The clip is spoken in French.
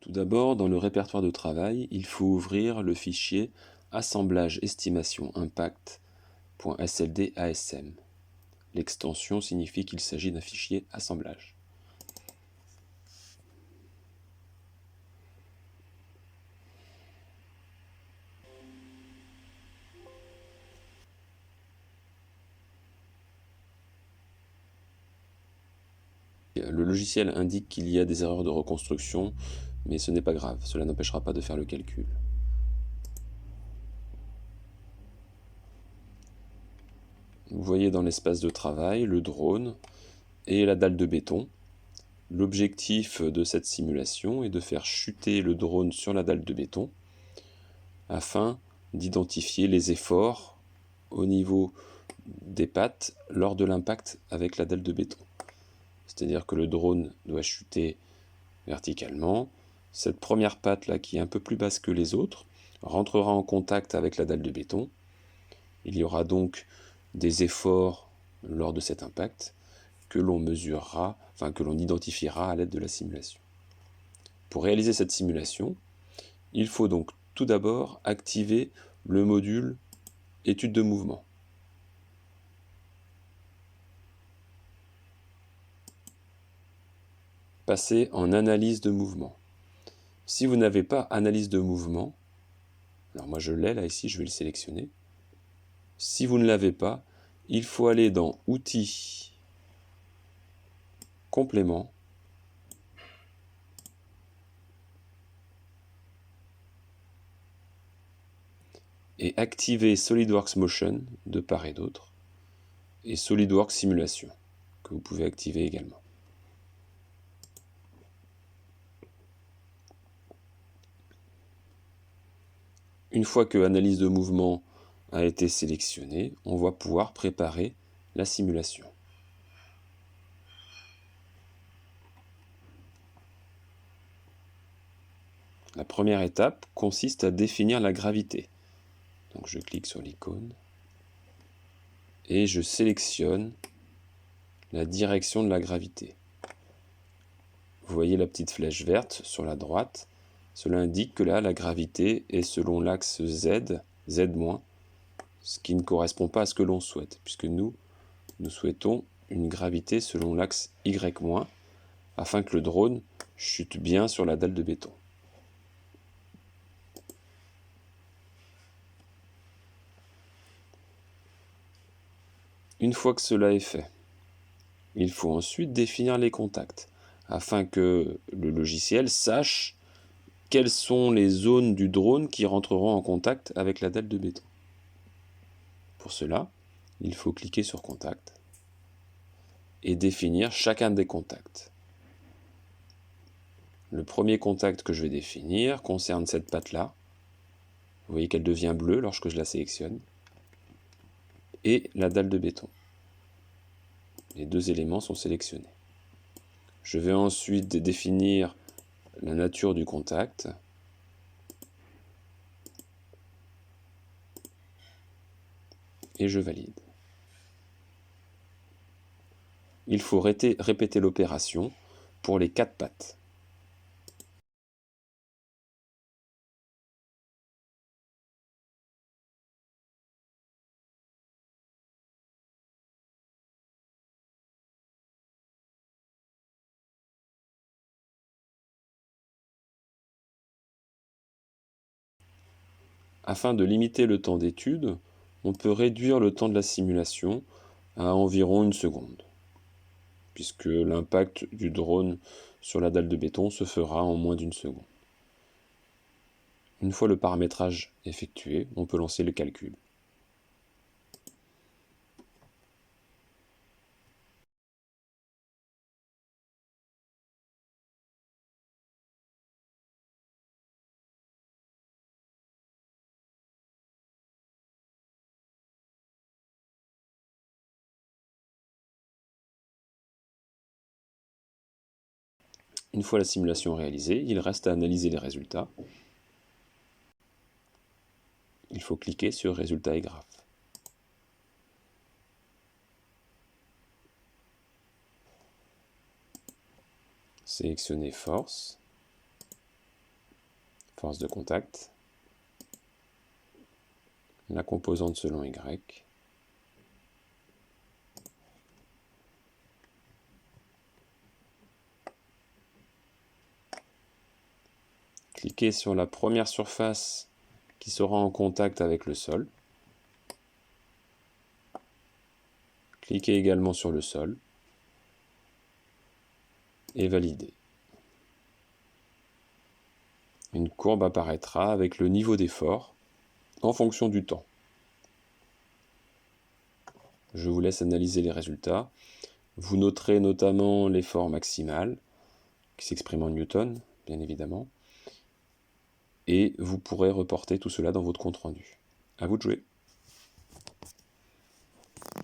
Tout d'abord, dans le répertoire de travail, il faut ouvrir le fichier assemblage estimation impact.sld.asm. L'extension signifie qu'il s'agit d'un fichier assemblage. Le logiciel indique qu'il y a des erreurs de reconstruction, mais ce n'est pas grave, cela n'empêchera pas de faire le calcul. Vous voyez dans l'espace de travail le drone et la dalle de béton. L'objectif de cette simulation est de faire chuter le drone sur la dalle de béton afin d'identifier les efforts au niveau des pattes lors de l'impact avec la dalle de béton. C'est-à-dire que le drone doit chuter verticalement. Cette première patte là, qui est un peu plus basse que les autres, rentrera en contact avec la dalle de béton. Il y aura donc des efforts lors de cet impact que l'on mesurera, que l'on identifiera à l'aide de la simulation. Pour réaliser cette simulation, il faut donc tout d'abord activer le module étude de mouvement. Passer en analyse de mouvement. Si vous n'avez pas analyse de mouvement, alors moi je l'ai là ici, je vais le sélectionner. Si vous ne l'avez pas, il faut aller dans outils, compléments, et activer SolidWorks Motion de part et d'autre, et SolidWorks Simulation, que vous pouvez activer également. Une fois que analyse de mouvement a été sélectionnée, on va pouvoir préparer la simulation. La première étape consiste à définir la gravité. Donc je clique sur l'icône et je sélectionne la direction de la gravité. Vous voyez la petite flèche verte sur la droite. Cela indique que là, la gravité est selon l'axe Z, Z-, ce qui ne correspond pas à ce que l'on souhaite, puisque nous souhaitons une gravité selon l'axe Y-, afin que le drone chute bien sur la dalle de béton. Une fois que cela est fait, il faut ensuite définir les contacts, afin que le logiciel sache quelles sont les zones du drone qui rentreront en contact avec la dalle de béton. Pour cela, il faut cliquer sur Contact et définir chacun des contacts. Le premier contact que je vais définir concerne cette patte-là. Vous voyez qu'elle devient bleue lorsque je la sélectionne. Et la dalle de béton. Les deux éléments sont sélectionnés. Je vais ensuite définir la nature du contact. Et je valide. Il faut répéter l'opération pour les 4 pattes. Afin de limiter le temps d'étude, on peut réduire le temps de la simulation à environ 1 seconde, puisque l'impact du drone sur la dalle de béton se fera en moins d'1 seconde. Une fois le paramétrage effectué, on peut lancer le calcul. Une fois la simulation réalisée, il reste à analyser les résultats. Il faut cliquer sur Résultats et graphes. Sélectionner Force. force de contact, la composante selon Y, cliquez sur la première surface qui sera en contact avec le sol. Cliquez également sur le sol et validez. Une courbe apparaîtra avec le niveau d'effort en fonction du temps. Je vous laisse analyser les résultats. Vous noterez notamment l'effort maximal, qui s'exprime en newton, bien évidemment, et vous pourrez reporter tout cela dans votre compte-rendu. À vous de jouer.